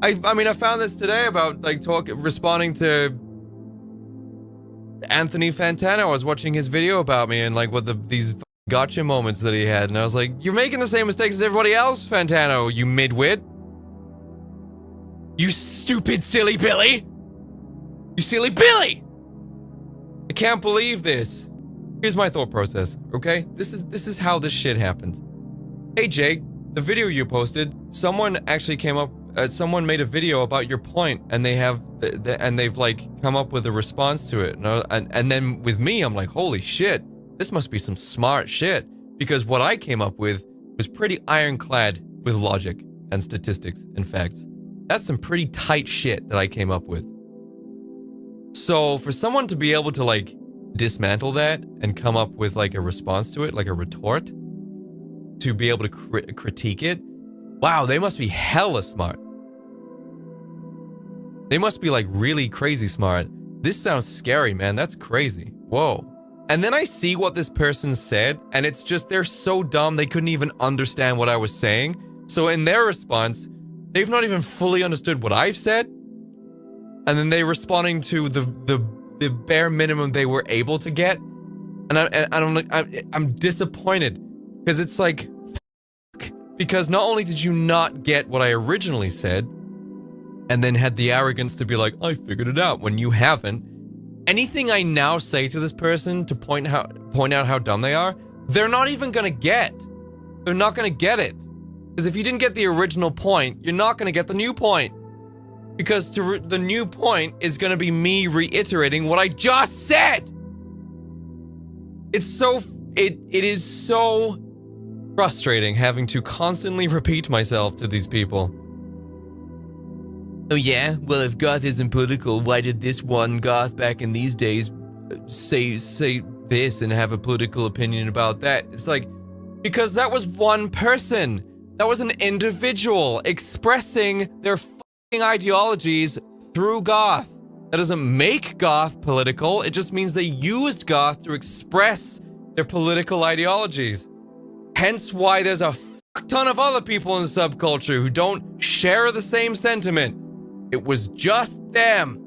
I mean, I found this today about, like, responding to Anthony Fantano. I was watching his video about me and, like, what these gotcha moments that he had, and I was like, you're making the same mistakes as everybody else, Fantano, you midwit. You stupid silly Billy! You silly Billy! I can't believe this. Here's my thought process, okay? This is how this shit happens. Hey Jake, the video you posted, someone actually came up, someone made a video about your point, and they've like come up with a response to it, and then with me, I'm like, holy shit, this must be some smart shit, because what I came up with was pretty ironclad with logic and statistics and facts. That's some pretty tight shit that I came up with. So for someone to be able to like dismantle that and come up with like a response to it, like a retort, to be able to critique it, wow, they must be hella smart. They must be like really crazy smart. This sounds scary, man. That's crazy. Whoa. And then I see what this person said, and it's just, they're so dumb they couldn't even understand what I was saying. So in their response, they've not even fully understood what I've said, and then they're responding to the bare minimum they were able to get, and I'm disappointed, because it's like, because not only did you not get what I originally said, and then had the arrogance to be like, I figured it out, when you haven't. Anything I now say to this person to point out how dumb they are, they're not even gonna get. They're not gonna get it. Because if you didn't get the original point, you're not gonna get the new point. Because the new point is gonna be me reiterating what I just said. It is so frustrating having to constantly repeat myself to these people. Oh yeah? Well, if Goth isn't political, why did this one Goth back in these days say this and have a political opinion about that? It's like, because that was one person. That was an individual expressing their fucking ideologies through Goth. That doesn't make Goth political, it just means they used Goth to express their political ideologies. Hence why there's a fuck ton of other people in the subculture who don't share the same sentiment. It was just them.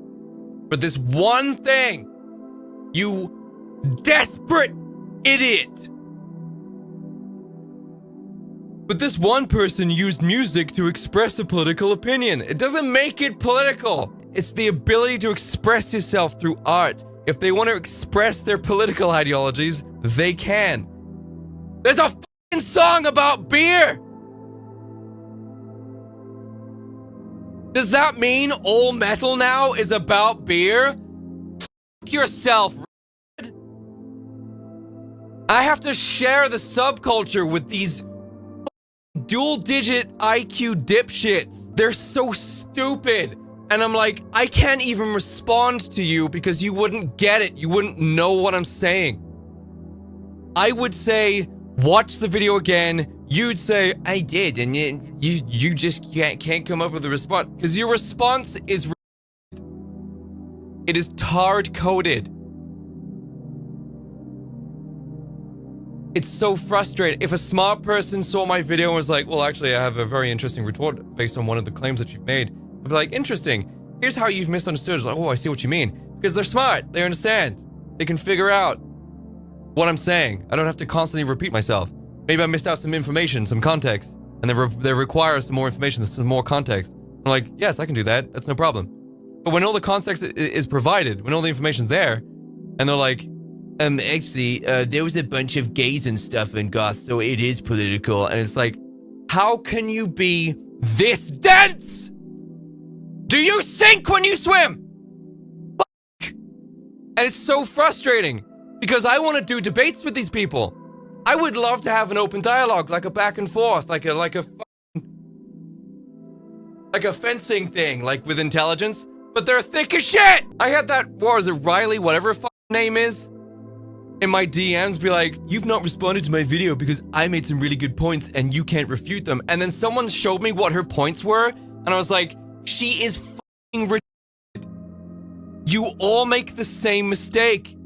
For this one thing. You desperate idiot. But this one person used music to express a political opinion. It doesn't make it political. It's the ability to express yourself through art. If they want to express their political ideologies, they can. There's a fucking song about beer! Does that mean all metal now is about beer? F yourself, Red. I have to share the subculture with these dual-digit IQ dipshits. They're so stupid. And I'm like, I can't even respond to you because you wouldn't get it. You wouldn't know what I'm saying. I would say, watch the video again. You'd say, I did, and you just can't come up with a response. Because your response is... It is tard-coded. It's so frustrating. If a smart person saw my video and was like, well, actually, I have a very interesting retort based on one of the claims that you've made. I'd be like, interesting. Here's how you've misunderstood. It's like, oh, I see what you mean. Because they're smart. They understand. They can figure out what I'm saying. I don't have to constantly repeat myself. Maybe I missed out some information, some context. And they require some more information, some more context. I'm like, yes, I can do that. That's no problem. But when all the context is provided, when all the information's there, and they're like, actually, there was a bunch of gays and stuff in Goth, so it is political. And it's like, how can you be this dense? Do you sink when you swim? Fuck. And it's so frustrating because I want to do debates with these people. I would love to have an open dialogue, like a back and forth, like a fencing thing, like with intelligence. But they're thick as shit. I had that, what was it, Riley, whatever her name is, in my DMs be like, you've not responded to my video because I made some really good points and you can't refute them. And then someone showed me what her points were, and I was like, she is fucking ridiculous. You all make the same mistake.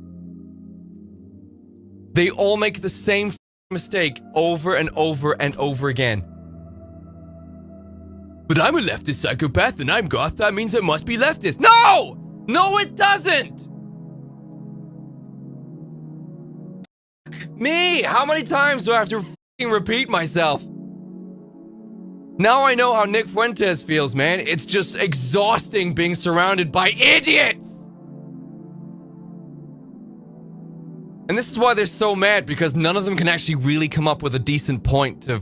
They all make the same mistake over and over and over again. But I'm a leftist psychopath and I'm goth, that means I must be leftist. No! No, it doesn't! Me! How many times do I have to f***ing repeat myself? Now I know how Nick Fuentes feels, man. It's just exhausting being surrounded by idiots! And this is why they're so mad, because none of them can actually really come up with a decent point to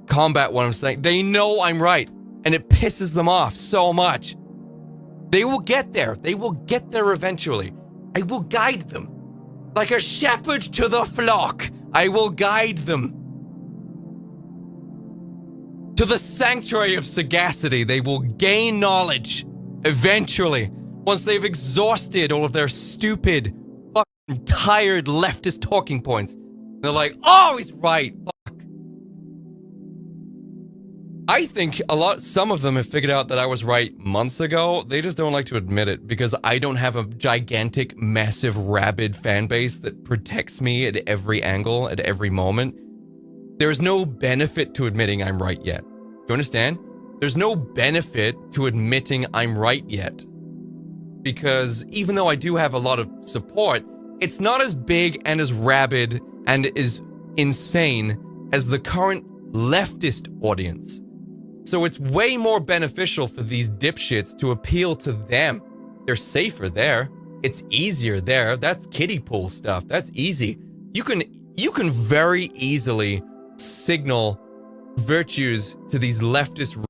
combat what I'm saying. They know I'm right, and it pisses them off so much. They will get there. They will get there eventually. I will guide them. Like a shepherd to the flock, I will guide them. To the sanctuary of sagacity, they will gain knowledge. Eventually. Once they've exhausted all of their stupid, fucking tired leftist talking points. They're like, oh, he's right. Fuck. I think some of them have figured out that I was right months ago. They just don't like to admit it because I don't have a gigantic, massive, rabid fan base that protects me at every angle, at every moment. There's no benefit to admitting I'm right yet. You understand? There's no benefit to admitting I'm right yet. Because even though I do have a lot of support, it's not as big and as rabid and as insane as the current leftist audience. So it's way more beneficial for these dipshits to appeal to them. They're safer there. It's easier there. That's kiddie pool stuff. That's easy. You can very easily signal virtues to these leftist.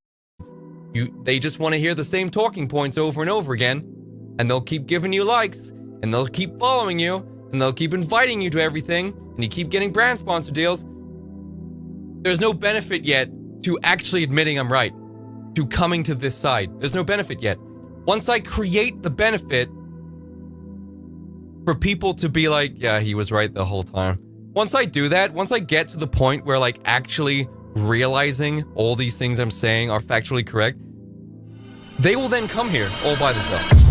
They just want to hear the same talking points over and over again, and they'll keep giving you likes, and they'll keep following you, and they'll keep inviting you to everything, and you keep getting brand sponsor deals. There's no benefit yet to actually admitting I'm right, to coming to this side. There's no benefit yet. Once I create the benefit for people to be like, yeah, he was right the whole time. Once I do that, once I get to the point where like actually realizing all these things I'm saying are factually correct, they will then come here all by themselves.